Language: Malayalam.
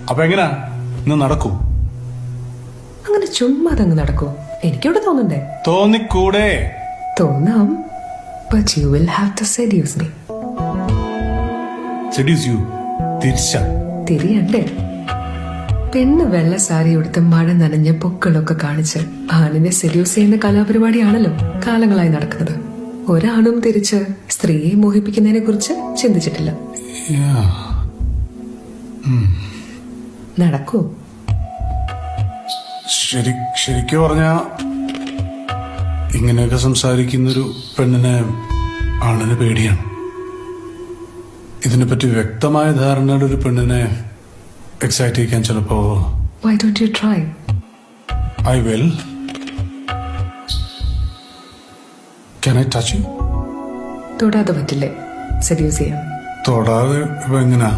അപ്പൊ എങ്ങനാ ഇന്ന് നടക്കൂ? അങ്ങനെ ചുമ്മാ അതങ്ങ് നടക്കൂ? എനിക്കിവിടെ തോന്നണ്ടേ? തോന്നിക്കൂടെ? തോന്നാം, but you will have to seduce me. Seduce you? തിരിച്ചാ? തിരിയണ്ടേ? പെണ്ണ് വെള്ള സാരി ഉടുത്ത് മഴ നനഞ്ഞ പൊക്കളൊക്കെ കാണിച്ച് ആണിനെ സെഡ്യൂസ് ചെയ്യുന്ന കലാപരിപാടിയാണല്ലോ കാലങ്ങളായി നടക്കുന്നത്. ഒരാണും തിരിച്ച് സ്ത്രീയെ മോഹിപ്പിക്കുന്നതിനെ കുറിച്ച് ചിന്തിച്ചിട്ടില്ല. നടക്കൂ? ശരിക്കും പറഞ്ഞ ഇങ്ങനെയൊക്കെ സംസാരിക്കുന്നൊരു പെണ്ണിനെ ആണിന് പേടിയാണ്. ഇതിനെപ്പറ്റി വ്യക്തമായ ധാരണയുടെ ഒരു പെണ്ണിനെ എക്സൈറ്റ് ചെയ്യിക്കാൻ ചിലപ്പോ. Why don't you try? I will. Can I touch you? തൊടാതെ പറ്റില്ലേ സെഡ്യൂസ് ചെയ്യാൻ? തൊടാതെ ഇപ്പൊ എങ്ങനാ?